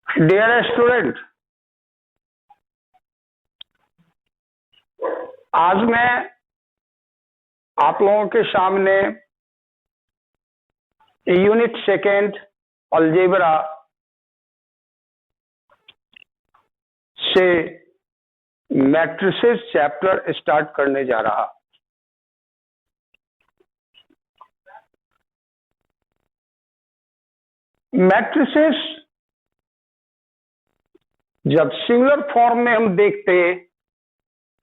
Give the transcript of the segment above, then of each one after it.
Dear student, आज मैं आप लोगों के सामने यूनिट सेकेंड अलजेब्रा से मैट्रिसेस चैप्टर स्टार्ट करने जा रहा। मैट्रिसेस जब सिंगुलर फॉर्म में हम देखते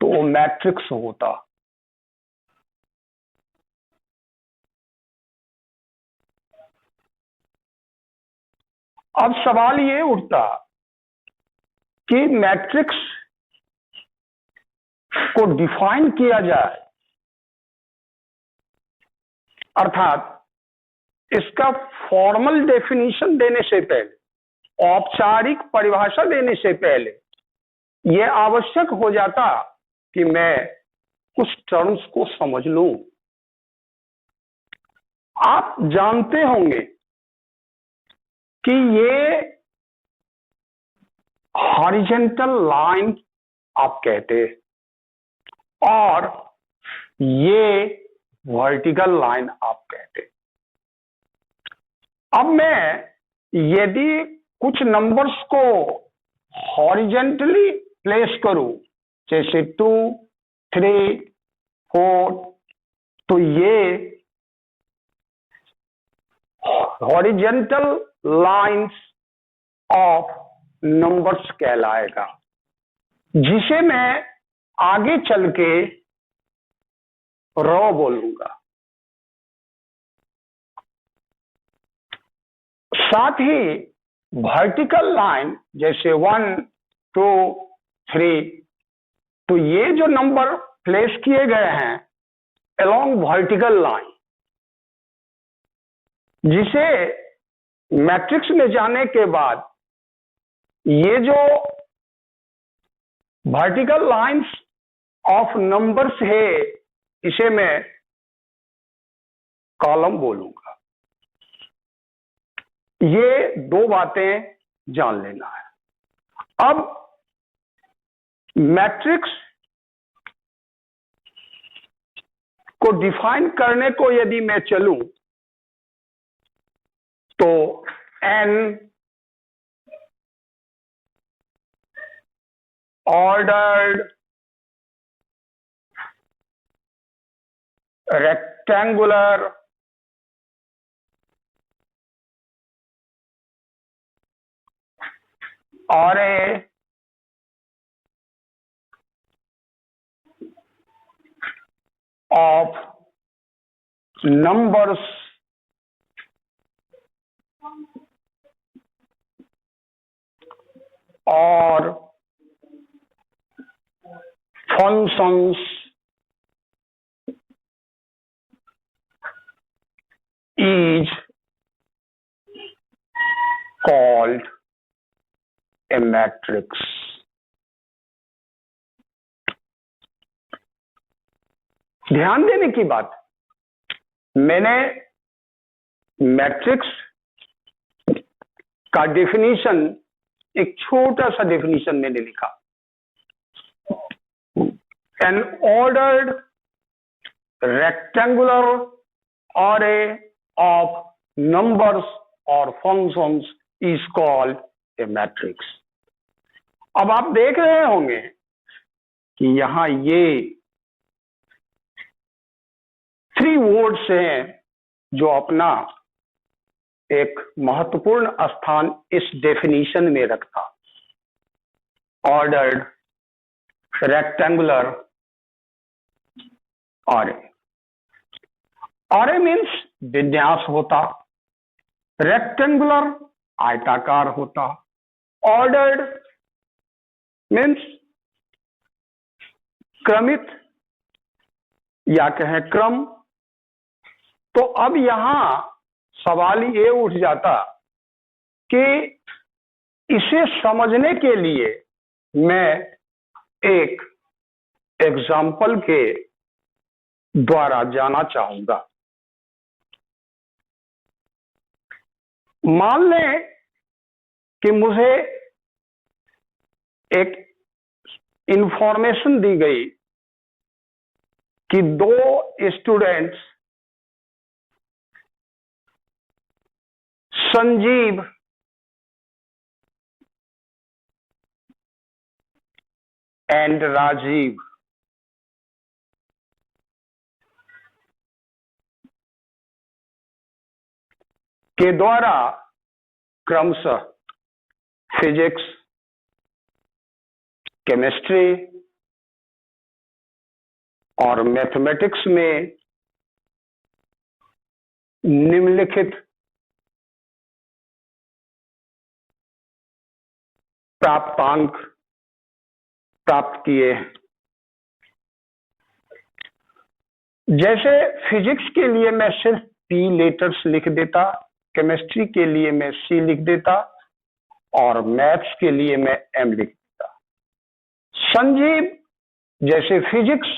तो वो मैट्रिक्स होता। अब सवाल ये उठता कि मैट्रिक्स को डिफाइन किया जाए, अर्थात इसका फॉर्मल डेफिनेशन देने से पहले, औपचारिक परिभाषा देने से पहले यह आवश्यक हो जाता कि मैं कुछ टर्म्स को समझ लूं। आप जानते होंगे कि ये हॉरिजॉन्टल लाइन आप कहते हैं और ये वर्टिकल लाइन आप कहते हैं। अब मैं यदि कुछ नंबर्स को हॉरिजॉन्टली प्लेस करूं, जैसे 2, 3, 4, तो ये हॉरिजॉन्टल लाइंस ऑफ नंबर्स कहलाएगा, जिसे मैं आगे चल के रो बोलूंगा। साथ ही वर्टिकल लाइन जैसे 1, 2, 3, तो ये जो नंबर प्लेस किए गए हैं अलोंग वर्टिकल लाइन, जिसे मैट्रिक्स में जाने के बाद ये जो वर्टिकल लाइंस ऑफ नंबर्स है, इसे मैं कॉलम बोलूंगा। ये दो बातें जान लेना है। अब मैट्रिक्स को डिफाइन करने को यदि मैं चलूं तो n ordered rectangular array of numbers or functions is called a matrix। ध्यान देने की बात, मैंने मैट्रिक्स का डेफिनेशन एक छोटा सा डेफिनेशन मैंने लिखा, N ordered rectangular array of numbers or functions is called a matrix। अब आप देख रहे होंगे कि यहां ये 3 वर्ड्स हैं जो अपना एक महत्वपूर्ण स्थान इस डेफिनेशन में रखता। Ordered, rectangular, array। array means विन्यास होता, रेक्टेंगुलर आयताकार होता, ऑर्डर्ड मीन्स क्रमित या कहें क्रम। तो अब यहां सवाल ये उठ जाता कि इसे समझने के लिए मैं एक एग्जाम्पल के द्वारा जाना चाहूंगा। मान लें कि मुझे एक इंफॉर्मेशन दी गई कि दो स्टूडेंट्स संजीव एंड राजीव के द्वारा क्रमशः फिजिक्स, केमिस्ट्री और मैथमेटिक्स में निम्नलिखित प्राप्तांक प्राप्त किए हैं। जैसे फिजिक्स के लिए मैं सिर्फ पी लेटर्स लिख देता, केमिस्ट्री के लिए मैं सी लिख देता और मैथ्स के लिए मैं एम लिख देता। संजीव जैसे फिजिक्स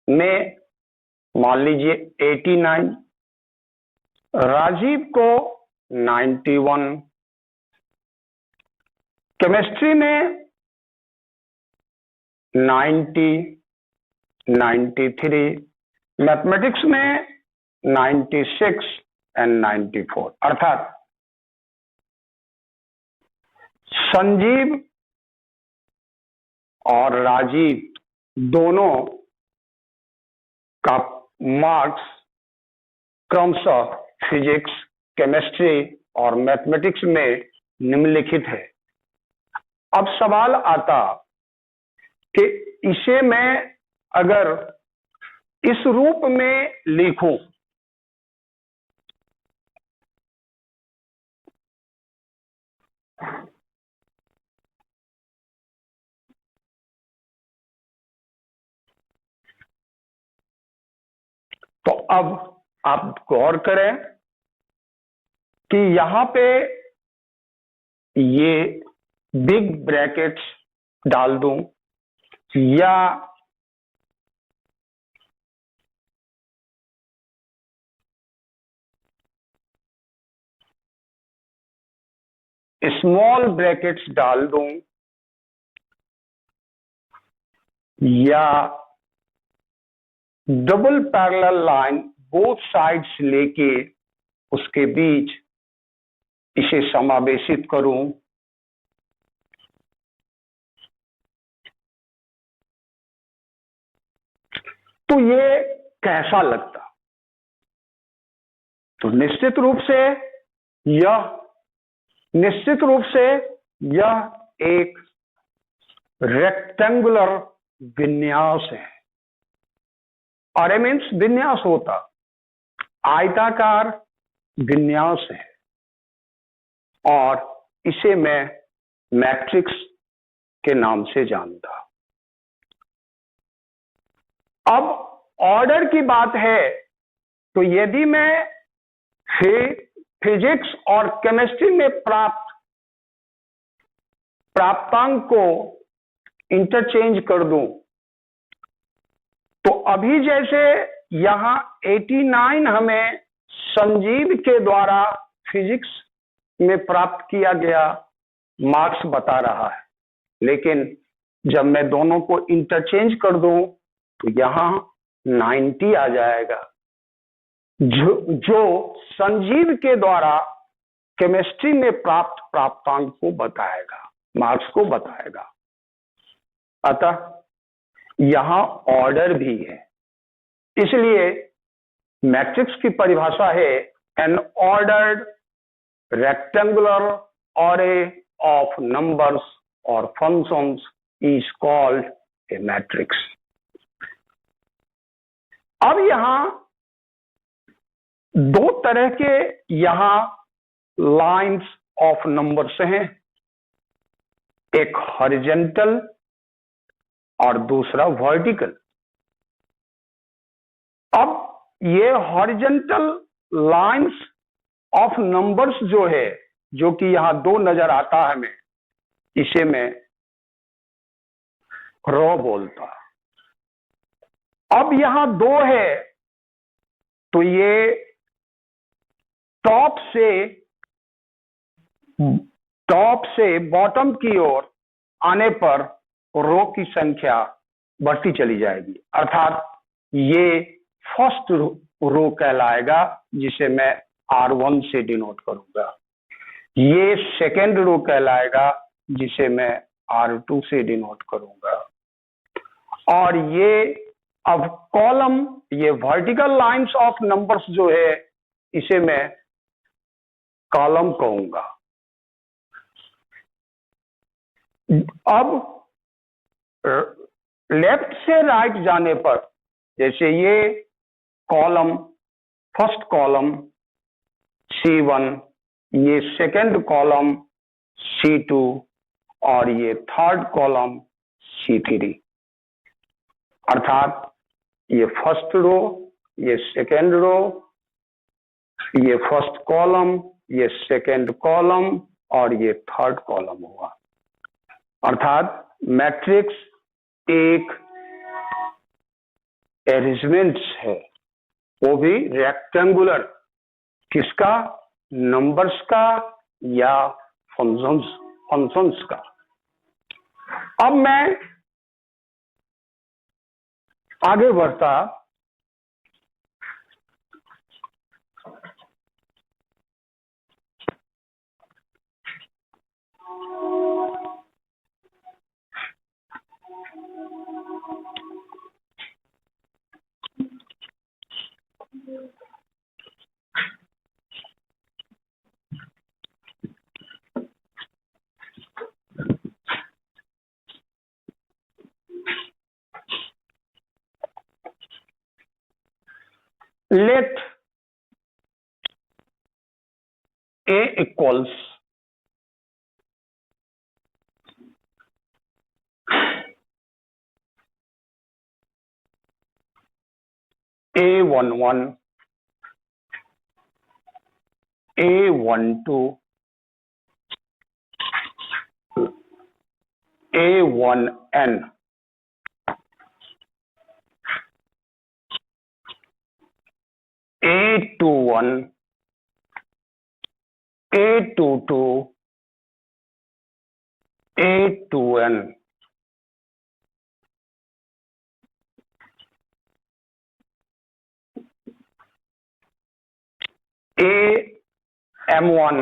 में मान लीजिए 89, राजीव को 91, केमिस्ट्री में 90, 93, मैथमेटिक्स में 96 एंड 94। अर्थात संजीव और राजीव दोनों का मार्क्स क्रमशः फिजिक्स, केमिस्ट्री और मैथमेटिक्स में निम्नलिखित है। अब सवाल आता कि इसे मैं अगर इस रूप में लिखूं तो अब आप गौर करें कि यहां पे ये बिग ब्रैकेट्स डाल दूं या स्मॉल ब्रैकेट्स डाल दूं या double parallel line both sides लेके उसके बीच इसे समावेशित करूं तो ये कैसा लगता? तो निश्चित रूप से यह एक रेक्टेंगुलर विन्यास है। अरे मीन्स विन्यास होता आयताकार विन्यास है और इसे मैं मैट्रिक्स के नाम से जानता। अब ऑर्डर की बात है तो यदि मैं फिजिक्स और केमिस्ट्री में प्राप्तांक को इंटरचेंज कर दूं तो अभी जैसे यहां 89 हमें संजीव के द्वारा फिजिक्स में प्राप्त किया गया मार्क्स बता रहा है, लेकिन जब मैं दोनों को इंटरचेंज कर दूं तो यहां 90 आ जाएगा जो संजीव के द्वारा केमिस्ट्री में प्राप्त प्राप्तांक को बताएगा, मार्क्स को बताएगा। अतः यहां ऑर्डर भी है, इसलिए मैट्रिक्स की परिभाषा है N ordered rectangular array of numbers or functions is called a matrix। अब यहां दो तरह के यहां लाइंस ऑफ नंबर्स हैं, एक हॉरिजॉन्टल और दूसरा वर्टिकल। अब ये हॉरिजॉन्टल लाइंस ऑफ नंबर्स जो है, जो कि यहां दो नजर आता है हमें, इसे मैं रो बोलता। अब यहां दो है तो ये टॉप से बॉटम की ओर आने पर रो की संख्या बढ़ती चली जाएगी, अर्थात ये फर्स्ट रो कहलाएगा जिसे मैं R1 से डिनोट करूंगा, ये सेकेंड रो कहलाएगा जिसे मैं R2 से डिनोट करूंगा, और ये अब कॉलम, ये वर्टिकल लाइंस ऑफ नंबर्स जो है इसे मैं कॉलम कहूंगा। अब लेफ्ट से राइट जाने पर, जैसे ये कॉलम, फर्स्ट कॉलम C1, ये सेकंड कॉलम C2 और ये थर्ड कॉलम C3, अर्थात ये फर्स्ट रो, ये सेकंड रो, ये फर्स्ट कॉलम, ये सेकंड कॉलम और ये थर्ड कॉलम हुआ। अर्थात मैट्रिक्स एक अरेंजमेंट है, वो भी रेक्टेंगुलर, किसका, नंबर्स का या फंक्शंस का। अब मैं आगे बढ़ता, let A equals A11, A12, A1n, A21, A22, A2n, AM1,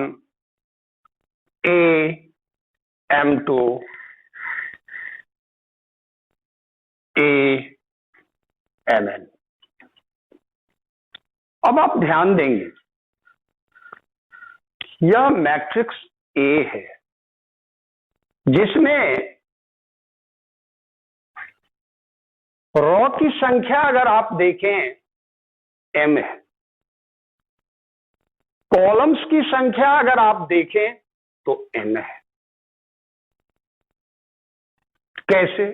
AM2, AMN। अब आप ध्यान देंगे, यह मैट्रिक्स A है जिसमें रो की संख्या अगर आप देखें M है, कॉलम्स की संख्या अगर आप देखें तो N है। कैसे?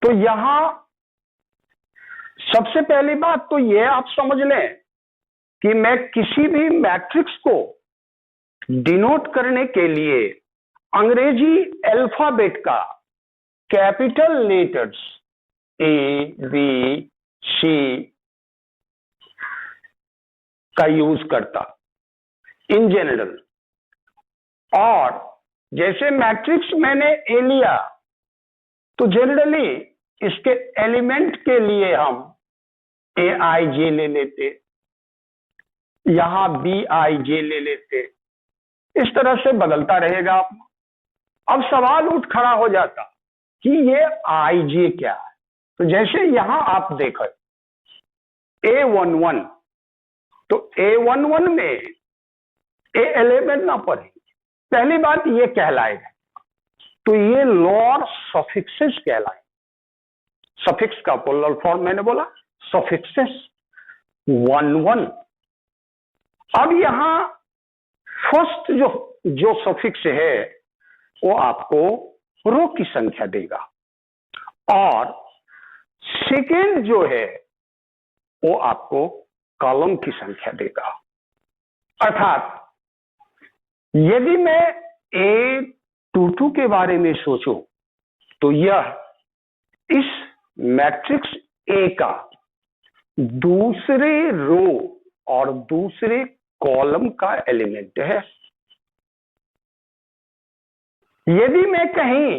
तो यहां सबसे पहली बात तो यह आप समझ लें कि मैं किसी भी मैट्रिक्स को डिनोट करने के लिए अंग्रेजी अल्फाबेट का कैपिटल लेटर्स ABC का यूज करता इन जनरल, और जैसे मैट्रिक्स मैंने ए लिया तो जनरली इसके एलिमेंट के लिए हम AIJ ले लेते, यहां BIJ ले लेते, इस तरह से बदलता रहेगा। अब सवाल उठ खड़ा हो जाता कि ये IJ क्या है। तो जैसे यहां आप देखो A11, तो A11 में A11 ना पढ़े, पहली बात ये कहलाएगा, तो ये लोअर सफिक्सेस कहलाए। सफिक्स का प्लूरल फॉर्म मैंने बोला सफिक्सेस 11। अब यहां फर्स्ट जो सफिक्स है वो आपको रो की संख्या देगा, और सेकेंड जो है वो आपको कॉलम की संख्या देगा। अर्थात यदि मैं A22 के बारे में सोचूं तो यह इस मैट्रिक्स A का दूसरे रो और दूसरे कॉलम का एलिमेंट है। यदि मैं कहीं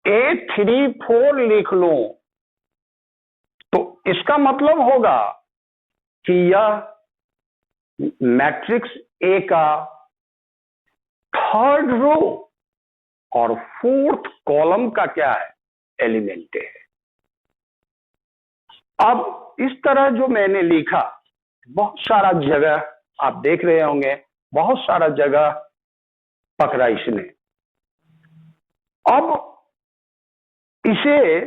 A34 लिख लूं तो इसका मतलब होगा कि यह मैट्रिक्स ए का थर्ड रो और फोर्थ कॉलम का क्या है, एलिमेंट है। अब इस तरह जो मैंने लिखा, बहुत सारा जगह आप देख रहे होंगे, बहुत सारा जगह पकड़ा इसने। अब इसे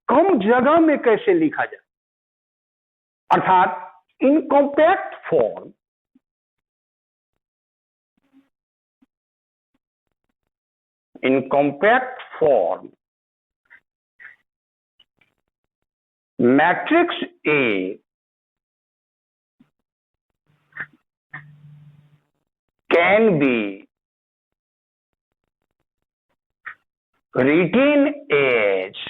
कम जगह में कैसे लिखा जाए, अर्थात इन compact form, in compact form, matrix A can be written as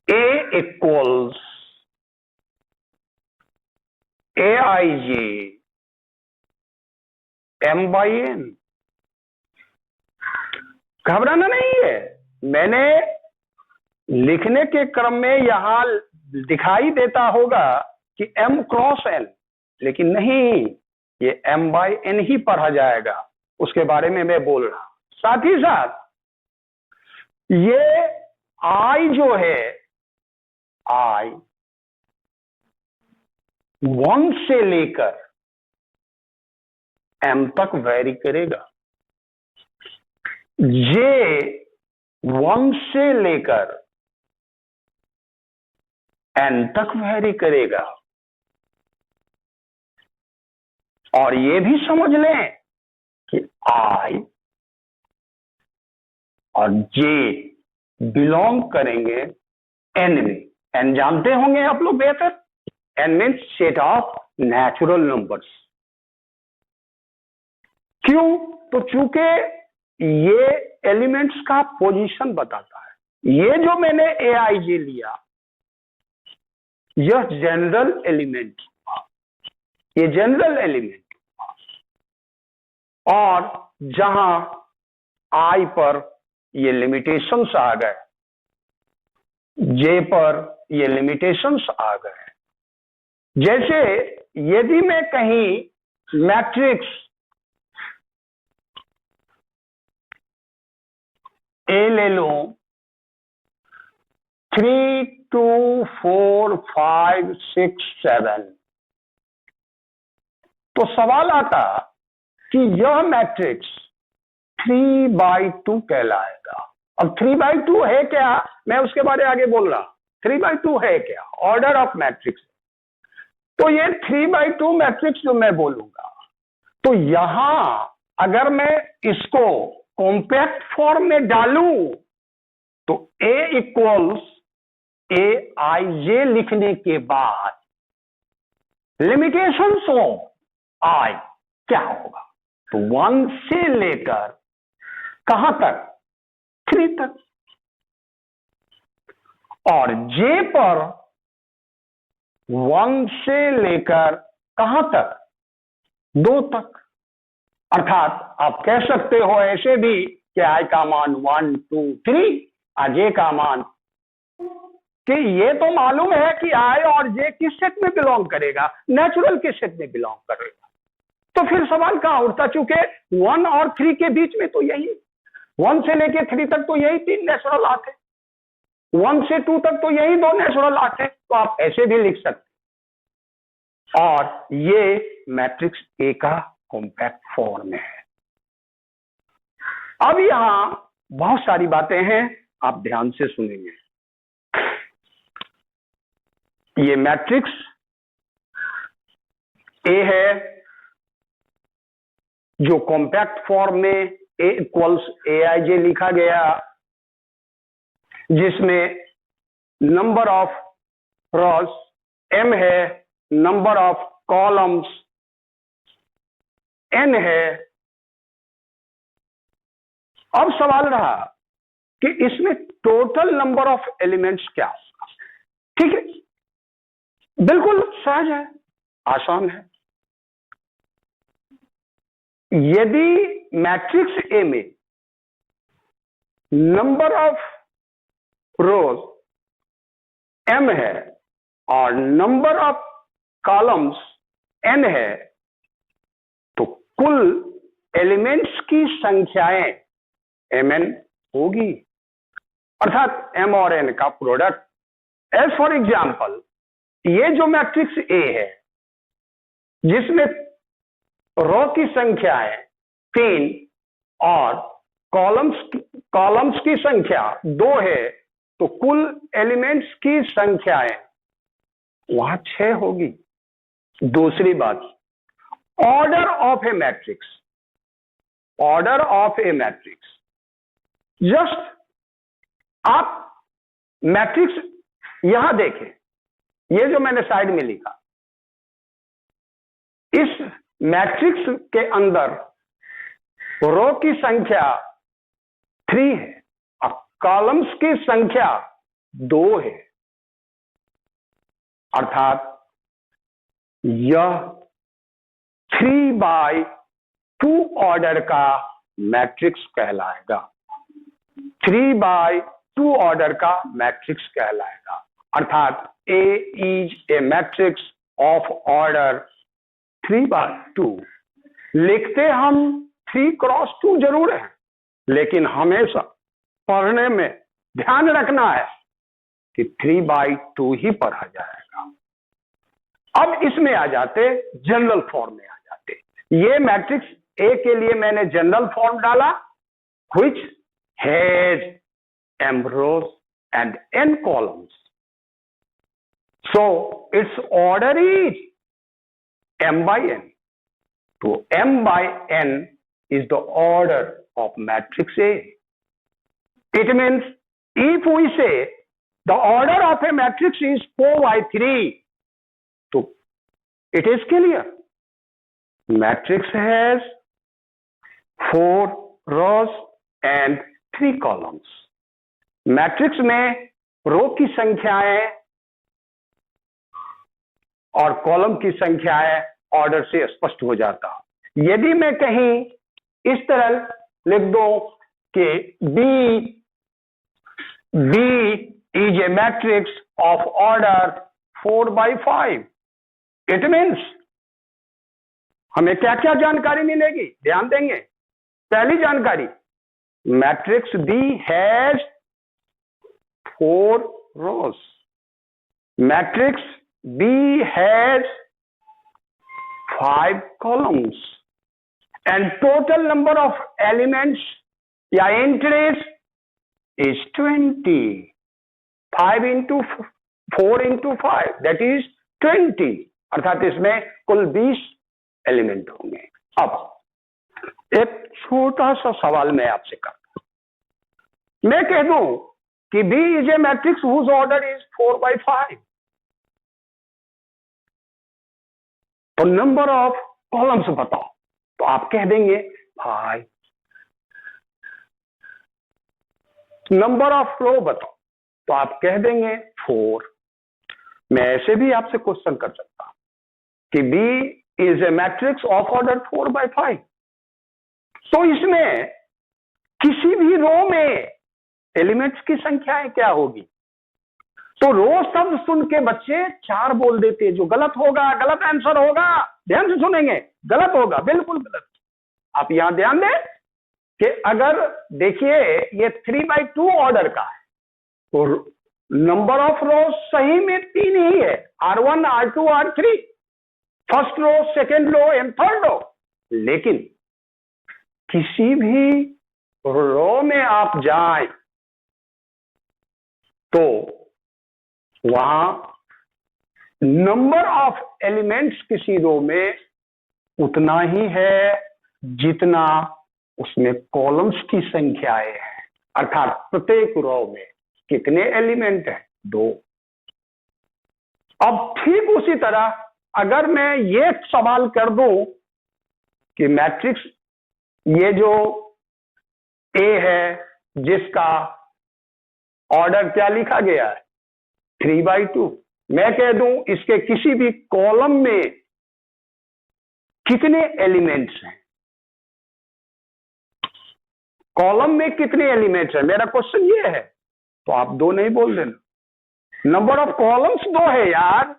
A equals Aij m by n। घबराना नहीं है, मैंने लिखने के क्रम में यहां दिखाई देता होगा कि m क्रॉस n, लेकिन नहीं, ये m by n ही पढ़ा जाएगा, उसके बारे में मैं बोल रहा। साथ ही साथ ये I जो है, I 1 से लेकर m तक वैरी करेगा, J 1 से लेकर n तक वैरी करेगा। और ये भी समझ लें कि I और J बिलोंग करेंगे n में। n जानते होंगे आप लोग बेहतर, n means set of natural numbers. क्यों? तो चूंकि ये एलिमेंट्स का पोजीशन बताता है। ये जो मैंने Aij लिया, यह जनरल एलिमेंट हुआ, ये जनरल एलिमेंट हुआ। और जहां I पर ये लिमिटेशंस आ गए, J पर ये लिमिटेशंस आ गए। जैसे यदि मैं कहीं मैट्रिक्स A ले लूं 3 2 4 5 6 7, तो सवाल आता कि यह मैट्रिक्स 3/2 कहलाएगा। अब 3/2 है क्या, मैं उसके बारे में आगे बोल रहा। 3/2 है क्या, ऑर्डर ऑफ मैट्रिक्स। तो ये 3/2 मैट्रिक्स जो मैं बोलूंगा, तो यहां अगर मैं इसको कॉम्पैक्ट फॉर्म में डालूं तो A इक्वल्स Aij लिखने के बाद लिमिटेशंस ऑफ I क्या होगा, तो 1 से लेकर कहां तक, 3 तक। और J पर 1 से लेकर कहां तक, 2 तक। अर्थात आप कह सकते हो ऐसे भी कि I का मान 1 2 3 और J का मान, कि ये तो मालूम है कि I और J किस सेट में बिलोंग करेगा, नेचुरल के सेट में बिलोंग करेगा। तो फिर सवाल कहां उठता, चूंकि 1 और 3 के बीच में तो यही 1 से लेके 3 तक तो यही 3 नेचुरल आते, 1 से 2 तक तो यही 2 नेचुरल आते। तो आप ऐसे भी लिख सकते। और ये मैट्रिक्स ए का कॉम्पैक्ट फॉर्म है। अब यहां बहुत सारी बातें हैं, आप ध्यान से सुनेंगे। ये मैट्रिक्स ए है जो कॉम्पैक्ट फॉर्म में A इक्वल्स Aij लिखा गया, जिसमें नंबर ऑफ रॉस m है, नंबर ऑफ कॉलम्स n है। अब सवाल रहा कि इसमें टोटल नंबर ऑफ एलिमेंट्स क्या होगा। ठीक है, बिल्कुल सहज है, आसान है। यदि मैट्रिक्स ए में नंबर ऑफ रोज m है और नंबर ऑफ कॉलम्स n है, तो कुल एलिमेंट्स की संख्याएं mn होगी, अर्थात m और n का प्रोडक्ट। एज फॉर एग्जाम्पल, ये जो मैट्रिक्स ए है जिसमें रो की संख्या है 3 और कॉलम्स की संख्या 2 है, तो कुल एलिमेंट्स की संख्याएं वहां 6 होगी। दूसरी बात, order of A matrix, order of A matrix, just आप मैट्रिक्स यहां देखें, ये जो मैंने साइड में लिखा, इस मैट्रिक्स के अंदर रो की संख्या 3 है और कॉलम्स की संख्या 2 है, अर्थात यह 3/2 ऑर्डर का मैट्रिक्स कहलाएगा। 3/2 ऑर्डर का मैट्रिक्स कहलाएगा, अर्थात A is a matrix of order 3/2। लिखते हम 3x2 जरूर है, लेकिन हमेशा पढ़ने में ध्यान रखना है कि 3/2 ही पढ़ा जाएगा। अब इसमें आ जाते, जनरल फॉर्म में आ जाते। ये मैट्रिक्स ए के लिए मैंने जनरल फॉर्म डाला, which has m rows and n columns. So its order is m by n. So m by n is the order of matrix A. It means if we say the order of a matrix is 4/3, so it is clear. Matrix has 4 rows and 3 columns. Matrix में रो की संख्याएं और column की संख्याएं order से स्पष्ट हो जाता। यदि मैं कहीं इस तरह लिख दूं कि B is a matrix of order 4/5, it means हमें क्या क्या जानकारी मिलेगी, ध्यान देंगे। पहली जानकारी, matrix B has 4 rows. Matrix B has 5 columns and total number of elements या entries is 20. 5 into 4 into 5, that is 20, अर्थात इसमें कुल 20 एलिमेंट होंगे। अब एक छोटा सा सवाल मैं आपसे करता हूं। मैं कह दूं कि B is a matrix whose order is 4/5, तो नंबर ऑफ कॉलम्स बताओ, तो आप कह देंगे 5। नंबर ऑफ रो बताओ, तो आप कह देंगे 4। मैं ऐसे भी आपसे क्वेश्चन कर सकता हूं कि B is a matrix of order 4/5, तो इसमें किसी भी रो में एलिमेंट्स की संख्याएं क्या होगी? तो रो शब्द सुन के बच्चे 4 बोल देते, जो गलत होगा, गलत आंसर होगा। ध्यान से सुनेंगे, गलत होगा, बिल्कुल गलत। आप यहां ध्यान दें कि अगर देखिए ये 3/2 ऑर्डर का है, तो नंबर ऑफ रो सही में 3 ही है, R1, R2, R3, first row, second row and third row. लेकिन किसी भी रो में आप जाएं तो वहां नंबर ऑफ एलिमेंट्स किसी रो में उतना ही है जितना उसमें कॉलम्स की संख्याएं हैं, अर्थात प्रत्येक रो में कितने एलिमेंट हैं? 2। अब ठीक उसी तरह अगर मैं ये सवाल कर दूं कि मैट्रिक्स ये जो ए है जिसका ऑर्डर क्या लिखा गया है 3/2, मैं कह दूं इसके किसी भी कॉलम में कितने एलिमेंट्स हैं, कॉलम में कितने एलिमेंट्स है, मेरा क्वेश्चन ये है। तो आप 2 नहीं बोल देना। नंबर ऑफ कॉलम्स 2 है यार।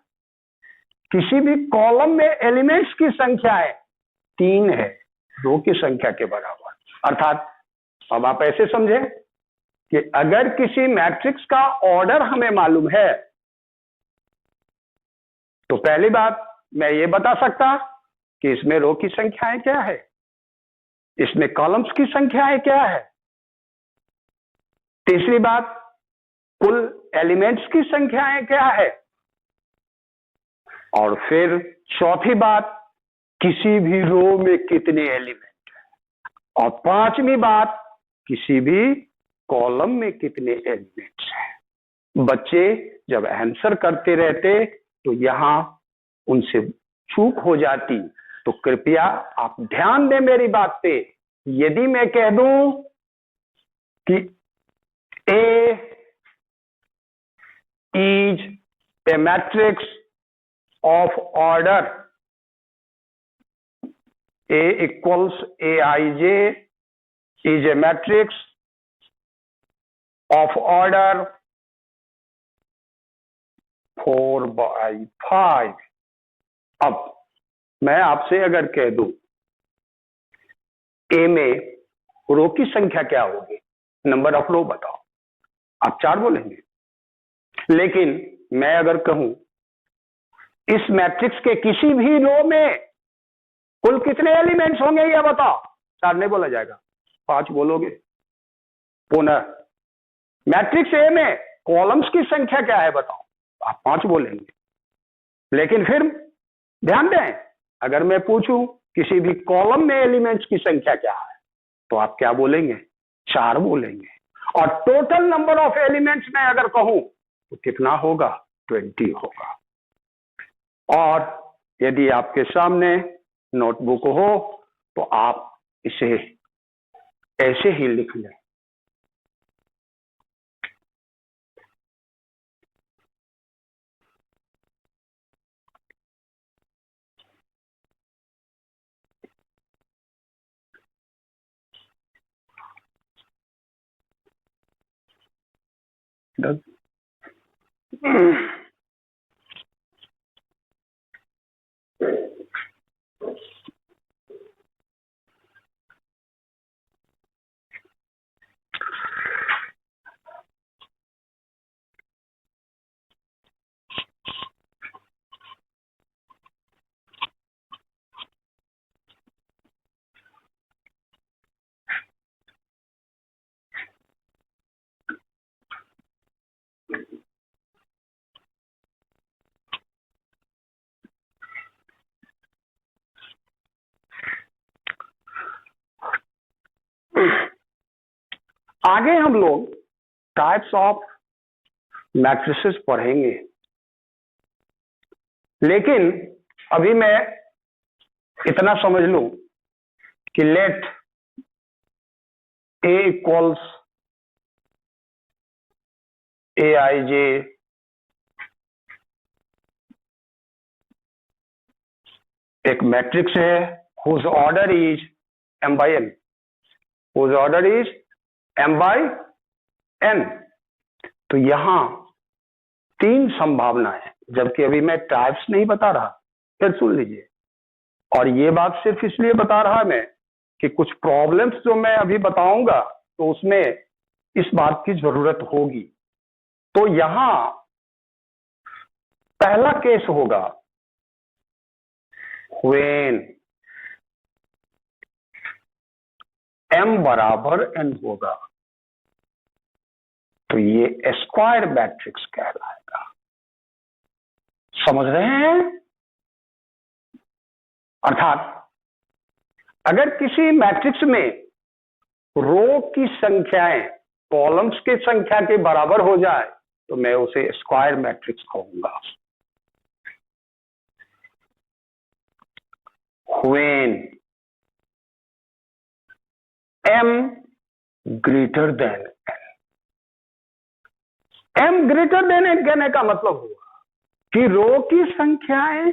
किसी भी कॉलम में एलिमेंट्स की संख्या है 3 है, रो की संख्या के बराबर। अर्थात अब आप ऐसे समझे कि अगर किसी मैट्रिक्स का ऑर्डर हमें मालूम है तो पहली बात मैं ये बता सकता कि इसमें रो की संख्याएं क्या है, इसमें कॉलम्स की संख्याएं क्या है। तीसरी बात, कुल एलिमेंट्स की संख्याएं क्या है। और फिर चौथी बात, किसी भी रो में कितने एलिमेंट हैं। और पांचवी बात, किसी भी कॉलम में कितने एलिमेंट्स हैं। बच्चे जब आंसर करते रहते तो यहां उनसे चूक हो जाती, तो कृपया आप ध्यान दें मेरी बात पे। यदि मैं कह दूं कि A is a matrix of order A equals Aij is a matrix of order 4/5। अब मैं आपसे अगर कह दूं ए में रो की संख्या क्या होगी, नंबर ऑफ रो बताओ, आप 4 बोलेंगे। लेकिन मैं अगर कहूं इस मैट्रिक्स के किसी भी रो में कुल कितने एलिमेंट्स होंगे यह बताओ, 4 नहीं बोला जाएगा, 5 बोलोगे। पुनः मैट्रिक्स ए में कॉलम्स की संख्या क्या है बताओ, आप 5 बोलेंगे। लेकिन फिर ध्यान दें, अगर मैं पूछूं किसी भी कॉलम में एलिमेंट्स की संख्या क्या है तो आप क्या बोलेंगे, 4 बोलेंगे। और टोटल नंबर ऑफ एलिमेंट्स में अगर कहूं तो कितना होगा, 20 होगा। और यदि आपके सामने नोटबुक हो तो आप इसे ऐसे ही लिख लें। आगे हम लोग टाइप्स ऑफ मैट्रिसेस पढ़ेंगे, लेकिन अभी मैं इतना समझ लूं कि लेट A इक्वल्स Aij एक मैट्रिक्स है whose order is m/n, whose order is m/n। तो यहां 3 संभावनाएं, जबकि अभी मैं टाइप्स नहीं बता रहा, फिर सुन लीजिए। और ये बात सिर्फ इसलिए बता रहा मैं कि कुछ प्रॉब्लम्स जो मैं अभी बताऊंगा तो उसमें इस बात की जरूरत होगी। तो यहां पहला केस होगा when m बराबर n होगा, तो ये स्क्वायर मैट्रिक्स कहलाएगा। समझ रहे हैं? अर्थात अगर किसी मैट्रिक्स में रो की संख्याएं कॉलम्स की संख्या के बराबर हो जाए तो मैं उसे स्क्वायर मैट्रिक्स कहूंगा। when m greater than n, m greater than n कहने का मतलब हुआ कि रो की संख्याएं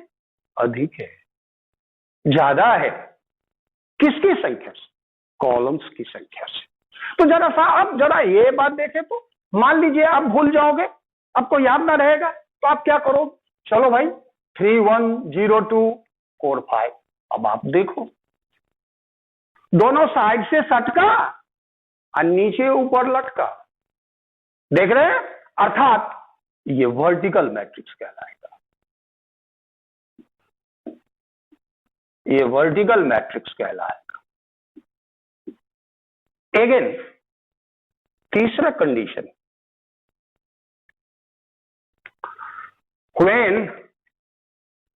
अधिक है, ज्यादा है। किसकी संख्या से? कॉलम्स की संख्या से। तो जरा सा आप जरा ये बात देखें, तो मान लीजिए आप भूल जाओगे, आपको याद ना रहेगा, तो आप क्या करो, चलो भाई 310245, अब आप देखो दोनों साइड से सटका और नीचे ऊपर लटका, देख रहे हैं, अर्थात ये वर्टिकल मैट्रिक्स कहलाएगा, ये वर्टिकल मैट्रिक्स कहलाएगा। अगेन तीसरा condition, when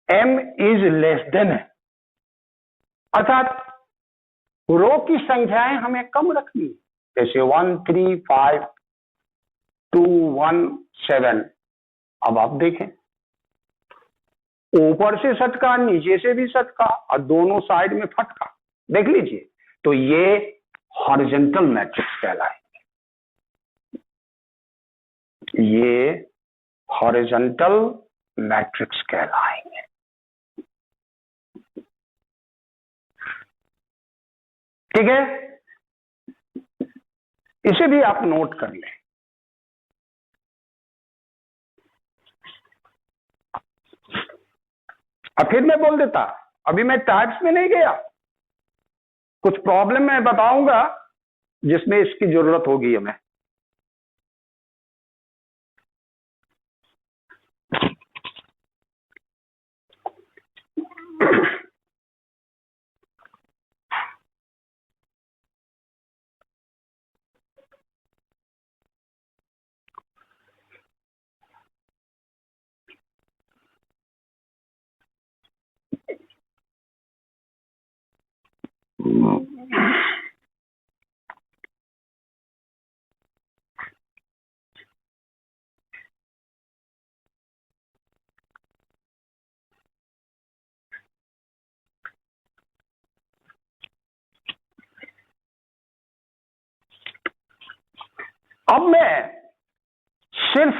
m is less then, अर्थात रो की संख्याएं हमें कम रखनी है, जैसे 1 3 5 2 1 7। अब आप देखें, ऊपर से सटका, नीचे से भी सटका और दोनों साइड में फटका, देख लीजिए, तो ये हॉरिजॉन्टल मैट्रिक्स कहलाएंगे, ये हॉरिजॉन्टल मैट्रिक्स कहलाएंगे। ठीक है, इसे भी आप नोट कर लें। अब फिर मैं बोल देता, अभी मैं टाइप्स में नहीं गया, कुछ प्रॉब्लम मैं बताऊंगा जिसमें इसकी जरूरत होगी हमें। अब मैं सिर्फ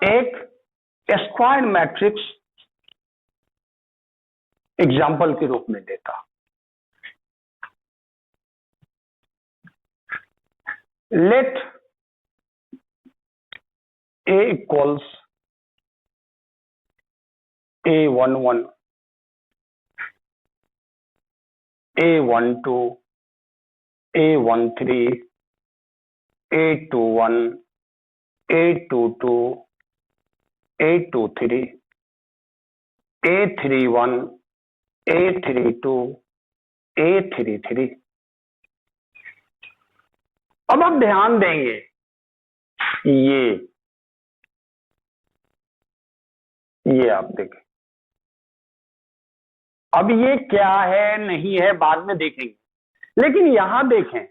एक स्क्वायर मैट्रिक्स एग्जाम्पल के रूप में देता। Let A equals A11, A12, A13, A21, A22, A23, A31, A32, A33। अब आप ध्यान देंगे, ये आप देखें, अब ये क्या है नहीं है बाद में देखेंगे, लेकिन यहां देखें,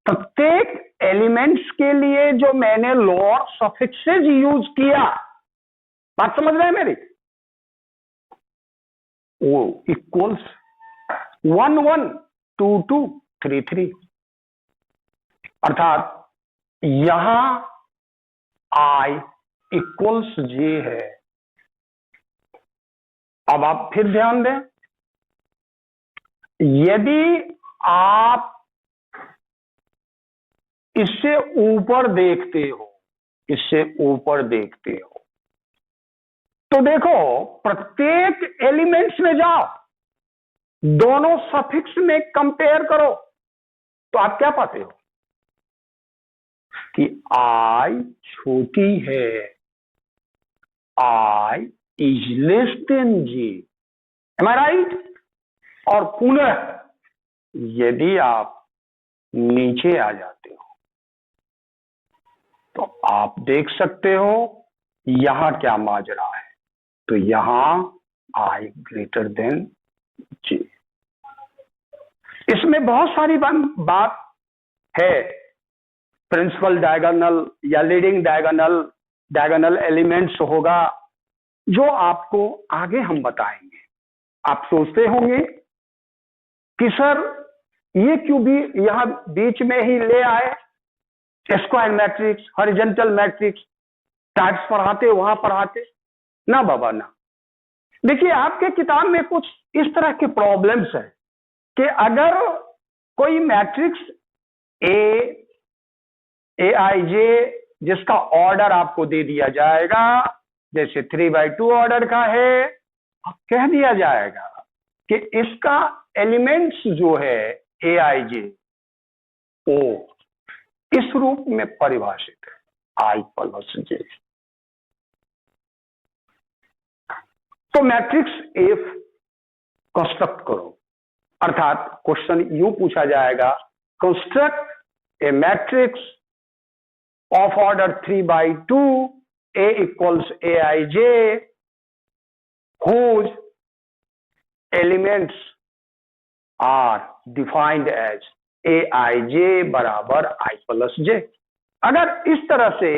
प्रत्येक एलिमेंट्स के लिए जो मैंने लोअर सफिक्सेज यूज किया, बात समझ रहे हैं मेरी, वो इक्वल्स 1 1 2 2 3 3, अर्थात यहां I इक्वल्स J है। अब आप फिर ध्यान दें, यदि आप इससे ऊपर देखते हो, इससे ऊपर देखते हो, तो देखो प्रत्येक एलिमेंट्स में जाओ, दोनों सफिक्स में कंपेयर करो, तो आप क्या पाते हो कि I छोटी है, I is less than J, am I right? और पुनः यदि आप नीचे आ जाते हो तो आप देख सकते हो यहां क्या माजरा है, तो यहां I ग्रेटर देन J। इसमें बहुत सारी बात है, प्रिंसिपल डायगोनल या लीडिंग डायगोनल एलिमेंट्स होगा, जो आपको आगे हम बताएंगे। आप सोचते होंगे कि सर ये क्यों भी यहां बीच में ही ले आए, square matrix, horizontal matrix, types पढ़ाते वहां पढ़ाते ना बाबा ना। देखिए आपके किताब में कुछ इस तरह के प्रॉब्लम्स हैं कि अगर कोई मैट्रिक्स ए आई जे जिसका ऑर्डर आपको दे दिया जाएगा, जैसे 3/2 ऑर्डर का है, कह दिया जाएगा कि इसका एलिमेंट्स जो है ए आई जे ओ इस रूप में परिभाषित है आई प्लस जे। तो मैट्रिक्स एफ कंस्ट्रक्ट करो, अर्थात क्वेश्चन यूं पूछा जाएगा, construct A matrix of order 3/2 A equals Aij whose elements are defined as Aij बराबर I प्लस जे। अगर इस तरह से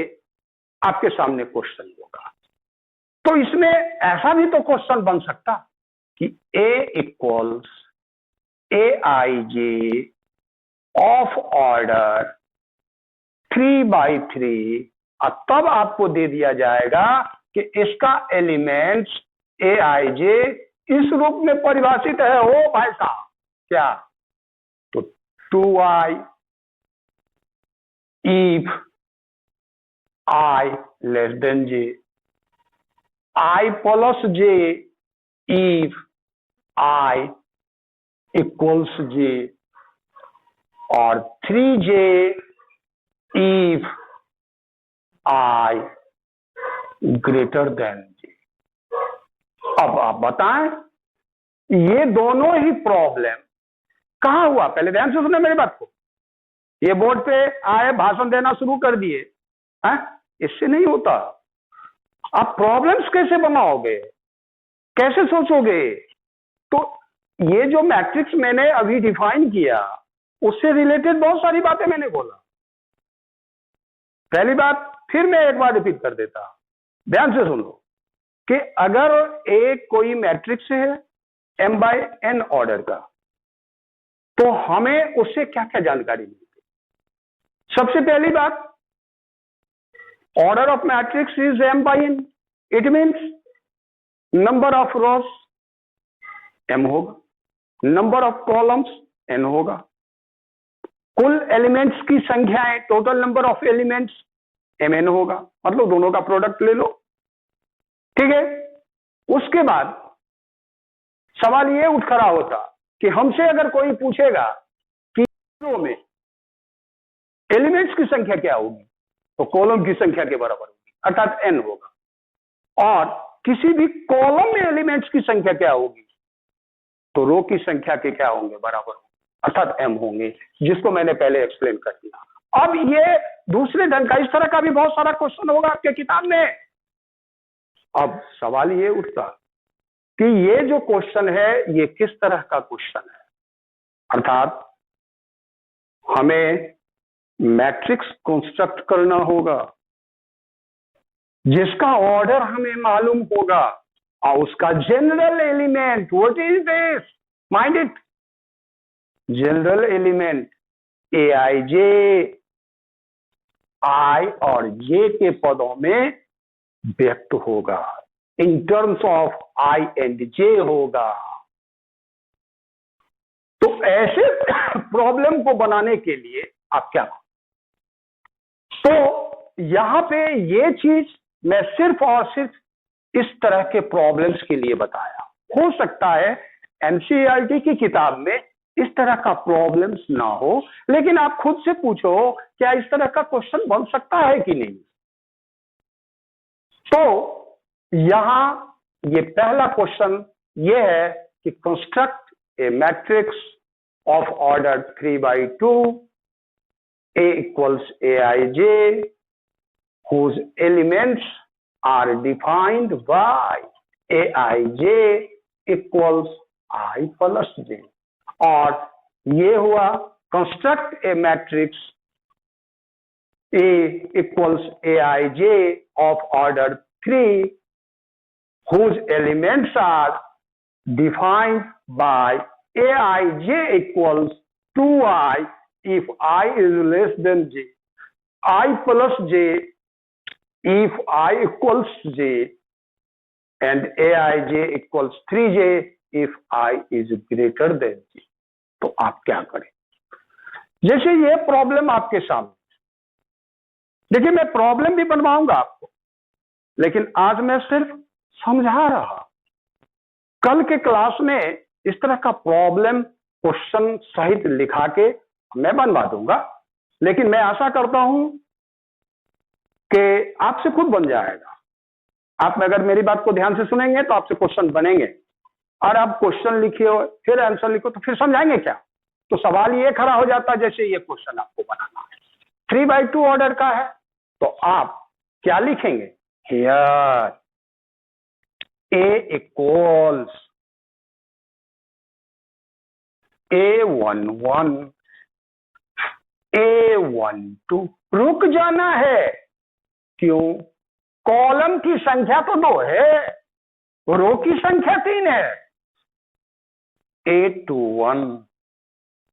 आपके सामने क्वेश्चन होगा तो इसमें ऐसा भी तो क्वेश्चन बन सकता कि A equals Aij of order 3/3, तब आपको दे दिया जाएगा कि इसका एलिमेंट्स ए आई जे इस रूप में परिभाषित है। हो भाई साहब, क्या? तो 2i if i less than j, i plus j if i equals j, और 3j if i greater than j. अब आप बताएं, ये दोनों ही प्रॉब्लम कहां हुआ? पहले ध्यान से सुने मेरी बात को। ये बोर्ड पे आए, भाषण देना शुरू कर दिए, इससे नहीं होता। आप प्रॉब्लम्स कैसे बनाओगे, कैसे सोचोगे? तो ये जो मैट्रिक्स मैंने अभी डिफाइन किया उससे रिलेटेड बहुत सारी बातें मैंने बोला। पहली बात फिर मैं एक बार रिपीट कर देता, ध्यान से सुन लो, कि अगर एक कोई मैट्रिक्स है m/n ऑर्डर का, तो हमें उससे क्या क्या जानकारी मिलती? सबसे पहली बात, order of matrix is m/n, it means number of rose m होगा, नंबर ऑफ कॉलम्स n होगा, कुल एलिमेंट्स की संख्याएं, total number of elements mn होगा, मतलब दोनों का प्रोडक्ट ले लो, ठीक है। उसके बाद सवाल ये उठ खड़ा होता कि हमसे अगर कोई पूछेगा कि में एलिमेंट्स की संख्या क्या होगी, तो कॉलम की संख्या के बराबर होगी, अर्थात n होगा, और किसी भी कॉलम में एलिमेंट्स की संख्या क्या होगी, तो रो की संख्या के क्या होंगे, बराबर होंगे, अर्थात m होंगे, जिसको मैंने पहले एक्सप्लेन कर दिया। अब ये दूसरे ढंग का, इस तरह का भी बहुत सारा क्वेश्चन होगा आपके किताब में। अब सवाल ये उठता कि ये जो क्वेश्चन है ये किस तरह का क्वेश्चन है, अर्थात हमें मैट्रिक्स कंस्ट्रक्ट करना होगा जिसका ऑर्डर हमें मालूम होगा और उसका general element, what is this, mind it, general element a i j, i और जे के पदों में व्यक्त होगा, in terms of i and j होगा। तो ऐसे प्रॉब्लम को बनाने के लिए आप क्या, तो यहां पे ये चीज मैं सिर्फ और सिर्फ इस तरह के प्रॉब्लम्स के लिए बताया। हो सकता है एनसीईआरटी की किताब में इस तरह का प्रॉब्लम्स ना हो, लेकिन आप खुद से पूछो क्या इस तरह का क्वेश्चन बन सकता है कि नहीं। तो यहां ये पहला क्वेश्चन ये है कि construct A matrix of order 3/2 A equals Aij whose elements are defined by Aij equals I plus j, और ये हुआ construct A matrix A equals Aij of order 3 whose elements are defined by Aij equals 2i if I is less than j, I plus j if I equals j, and Aij equals 3j if I is greater than j। तो आप क्या करें? जैसे ये problem आपके सामने, देखिए मैं प्रॉब्लम भी बनवाऊंगा आपको, लेकिन आज मैं सिर्फ समझा रहा। कल के क्लास में इस तरह का प्रॉब्लम क्वेश्चन सहित लिखा के मैं बनवा दूंगा, लेकिन मैं आशा करता हूं कि आपसे खुद बन जाएगा। आप अगर मेरी बात को ध्यान से सुनेंगे तो आपसे क्वेश्चन बनेंगे, और आप क्वेश्चन लिखिए फिर आंसर लिखो तो फिर समझाएंगे क्या। तो सवाल ये खड़ा हो जाता है, जैसे ये क्वेश्चन आपको बनाना है 3/2 ऑर्डर का है, तो आप क्या लिखेंगे, here A equals A11 A12। रुक जाना है, क्यों, कॉलम की संख्या तो 2 है, रो की संख्या 3 है। A21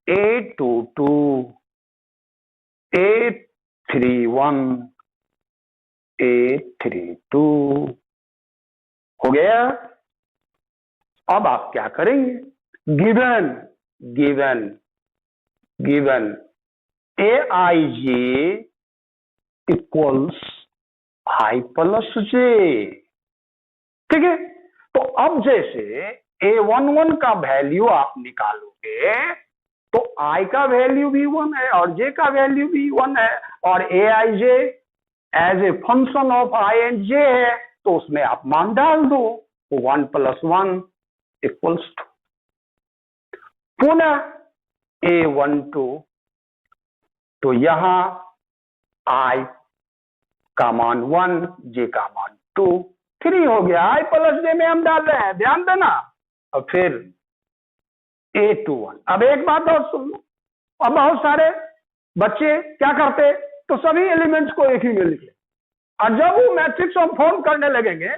A22 A31 A32 हो गया। अब आप क्या करेंगे, given given given AIJ equals I plus J, ठीक है। तो अब जैसे A11 का वैल्यू आप निकालोगे तो I का वैल्यू भी 1 है और J का वैल्यू भी 1 है, और AIJ as a function of I and J है, तो उसमें आप मान डाल दो, 1 + 1 इक्वल्स 2। पुनः A12, तो यहां I का मान 1, J का मान 2, 3 हो गया। I प्लस J में हम डाल रहे हैं, ध्यान देना। और फिर A21। अब एक बात और सुन लो, अब बहुत सारे बच्चे क्या करते, तो सभी एलिमेंट्स को एक ही में लिख ले, और जब वो मैट्रिक्स हम फॉर्म करने लगेंगे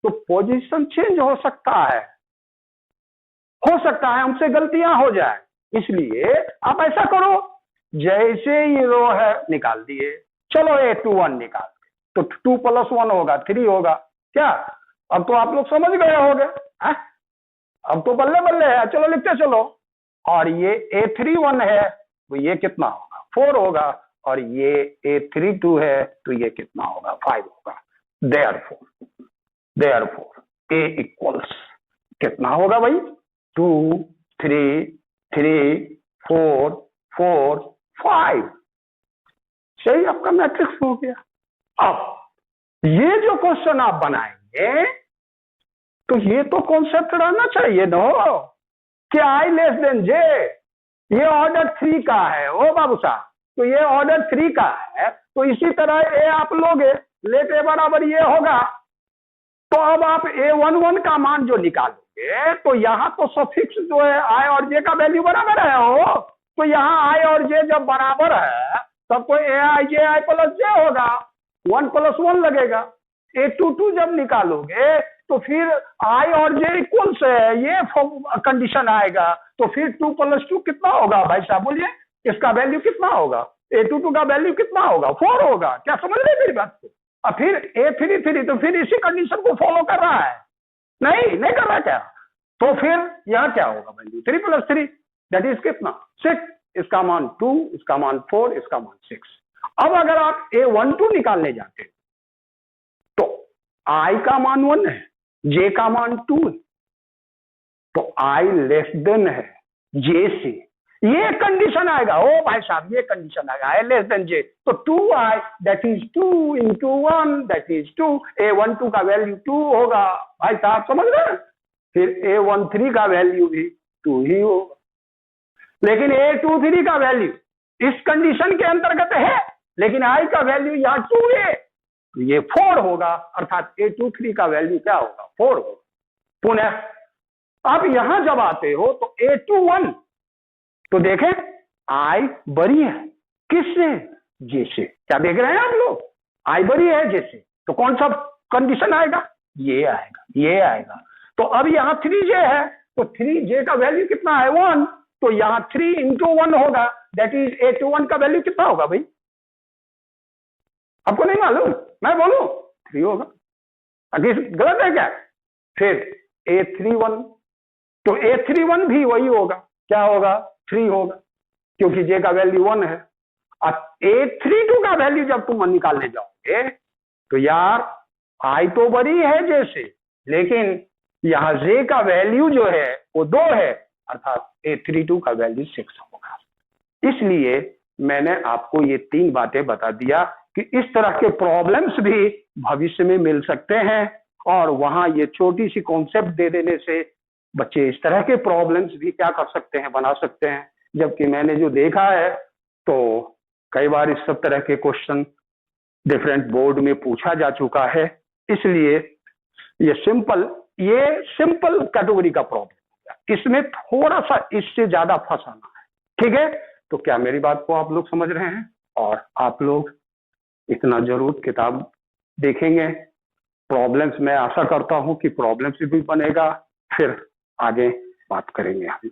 तो पोजीशन चेंज हो सकता है हमसे गलतियां हो जाए। इसलिए आप ऐसा करो, जैसे ही रो है निकाल दिए, चलो A21 निकाल, तो 2 + 1 होगा 3 होगा क्या। अब तो आप लोग समझ गए होंगे, अब तो बल्ले बल्ले है, चलो लिखते चलो। और ये A31 है तो ये कितना होगा, 4 होगा, और ये A32 है तो ये कितना होगा, 5 होगा। देयरफॉर A इक्वल्स कितना होगा भाई, 2 3 3 4 4 5। सही, आपका मैट्रिक्स हो गया। अब ये जो क्वेश्चन आप बनाएंगे तो ये तो कॉन्सेप्ट रहना चाहिए ना कि I लेस देन J, ये ऑर्डर 3 का है ओ बाबू साहब, तो ये ऑर्डर 3 का है, तो इसी तरह A आप लोगे, लेके बराबर ये होगा। तो अब आप A11 का मान जो निकालोगे, तो यहां तो सफिक्स जो है I और J का वैल्यू बराबर है हो, तो यहां I और J जब बराबर है तब तो AIJ I प्लस J होगा, 1 + 1 लगेगा। A22 जब निकालोगे तो फिर I और J इक्वल्स है, ये कंडीशन आएगा, तो फिर 2 + 2 कितना होगा भाई साहब, बोलिए इसका वैल्यू कितना होगा, A22 का वैल्यू कितना होगा, 4 होगा। क्या समझ रहे मेरी बात को। और फिर A33 तो फिर इसी कंडीशन को फॉलो कर रहा है, नहीं कर रहा क्या, तो फिर यहां क्या होगा वैल्यू, 3 + 3 दैट इज कितना, 6, इसका मान 2, इसका मान 4, इसका मान 6। अब अगर आप A12 निकालने जाते तो I का मान 1 है, J का मान 2 है, तो I लेस देन है J से, ये कंडीशन आएगा ओ भाई साहब, ये कंडीशन आएगा I लेस देन J, तो 2I that is 2 × 1 that is 2, A12 का वैल्यू 2 होगा भाई साहब, समझ रहे। फिर A13 का वैल्यू भी 2 ही होगा, लेकिन A23 का वैल्यू इस कंडीशन के अंतर्गत है, लेकिन I का वैल्यू यहाँ 2 है, तो ये 4 होगा, अर्थात A23 का वैल्यू क्या होगा, 4 होगा। पुनः आप यहां जब आते हो तो A21, तो देखें I बड़ी है किससे, J से, क्या देख रहे हैं आप लोग, I बड़ी है J से, तो कौन सा कंडीशन आएगा, ये आएगा। तो अब यहाँ 3J है, तो 3J का वैल्यू कितना है, 1, तो यहाँ 3 × 1 होगा, दैट इज A21 का वैल्यू कितना होगा भाई, आपको नहीं मालूम, मैं बोलूं 3 होगा, गलत है क्या। फिर A31, तो A31 भी वही होगा, क्या होगा, 3 होगा। क्योंकि जे का वैल्यू 1 है। और A32 का वैल्यू जब तुम निकालने जाओगे तो यार आई तो बड़ी है जैसे, लेकिन यहाँ जे का वैल्यू जो है वो 2 है, अर्थात A32 का वैल्यू 6 होगा। इसलिए मैंने आपको ये 3 बातें बता दिया कि इस तरह के प्रॉब्लम्स भी भविष्य में मिल सकते हैं, और वहां ये छोटी सी कॉन्सेप्ट दे देने से बच्चे इस तरह के प्रॉब्लम्स भी क्या कर सकते हैं, बना सकते हैं। जबकि मैंने जो देखा है तो कई बार इस सब तरह के क्वेश्चन डिफरेंट बोर्ड में पूछा जा चुका है। इसलिए ये सिंपल कैटेगरी का प्रॉब्लम है, इसमें थोड़ा सा इससे ज्यादा फंसाना है। ठीक है, तो क्या मेरी बात को आप लोग समझ रहे हैं? और आप लोग इतना जरूर किताब देखेंगे। प्रॉब्लम्स मैं आशा करता हूं कि प्रॉब्लम्स भी बनेगा, फिर आगे बात करेंगे हम।